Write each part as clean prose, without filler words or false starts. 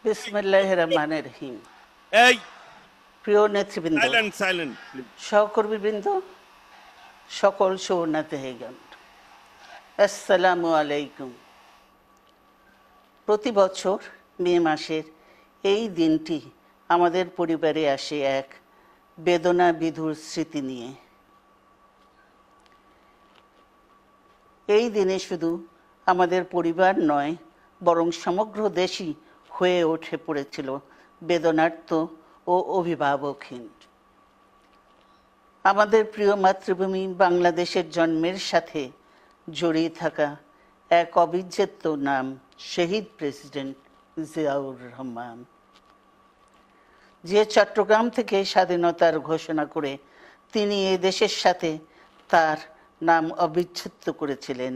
বিসমিল্লাহির রহমানির রহিম। এই প্রিয় নেতৃবৃন্দ, সাইলেন্ট সহকর্মীবৃন্দ, সকল সুবর্ণাতিথিগণ, আসসালামু আলাইকুম। প্রতি বছর মে মাসের এই দিনটি আমাদের পরিবারে আসে এক বেদনা বিধুর স্মৃতি নিয়ে। এই দিনে শুধু আমাদের পরিবার নয়, বরং সমগ্র দেশই হয়ে উঠে পড়েছিল বেদনার্ত ও অভিভাবকহীন। আমাদের প্রিয় মাতৃভূমি বাংলাদেশের জন্মের সাথে জড়িয়ে থাকা এক অবিচ্ছেদ্য নাম শহীদ প্রেসিডেন্ট জিয়াউর রহমান, যে চট্টগ্রাম থেকে স্বাধীনতার ঘোষণা করে তিনি এ দেশের সাথে তার নাম অবিচ্ছেদ্য করেছিলেন।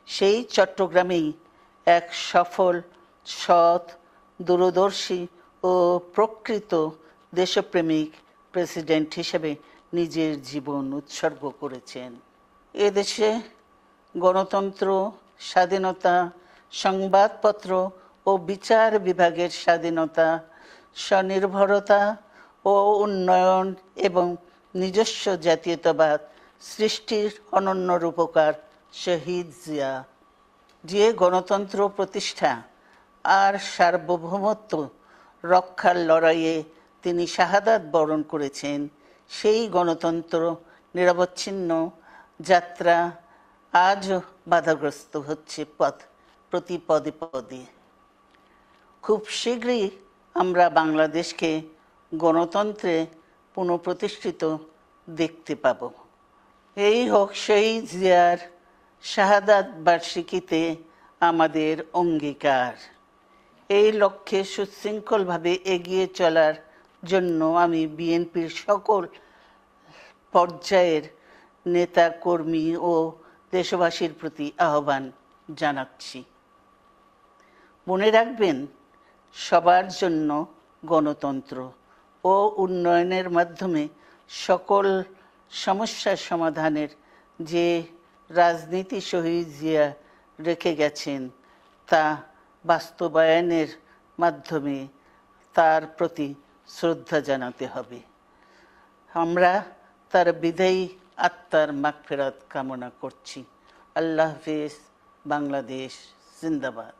সেই চট্টগ্রামেই এক সফল, সৎ, দূরদর্শী ও প্রকৃত দেশপ্রেমিক প্রেসিডেন্ট হিসেবে নিজের জীবন উৎসর্গ করেছেন। এদেশে গণতন্ত্র, স্বাধীনতা, সংবাদপত্র ও বিচার বিভাগের স্বাধীনতা, স্বনির্ভরতা ও উন্নয়ন এবং নিজস্ব জাতীয়তাবাদ সৃষ্টির অনন্য রূপকার শহীদ জিয়া, যে গণতন্ত্র প্রতিষ্ঠা আর সার্বভৌমত্ব রক্ষার লড়াইয়ে তিনি শাহাদাত বরণ করেছেন, সেই গণতন্ত্র নিরবচ্ছিন্ন যাত্রা আজও বাধাগ্রস্ত হচ্ছে প্রতি পদে পদে। খুব শীঘ্রই আমরা বাংলাদেশকে গণতন্ত্রে পুনঃপ্রতিষ্ঠিত দেখতে পাব। এই হোক শহীদ জিয়ার শাহাদাত বার্ষিকীতে আমাদের অঙ্গীকার। এই লক্ষ্যে সুশৃঙ্খলভাবে এগিয়ে চলার জন্য আমি বিএনপির সকল পর্যায়ের নেতা কর্মী ও দেশবাসীর প্রতি আহ্বান জানাচ্ছি। মনে রাখবেন, সবার জন্য গণতন্ত্র ও উন্নয়নের মাধ্যমে সকল সমস্যার সমাধানের যে রাজনীতি শহীদ জিয়া রেখে গেছেন, তা বাস্তবায়নের মাধ্যমে তার প্রতি শ্রদ্ধা জানাতে হবে। আমরা তার বিদায়ী আত্মার মাগফিরাত কামনা করছি। আল্লাহ হাফেজ। বাংলাদেশ জিন্দাবাদ।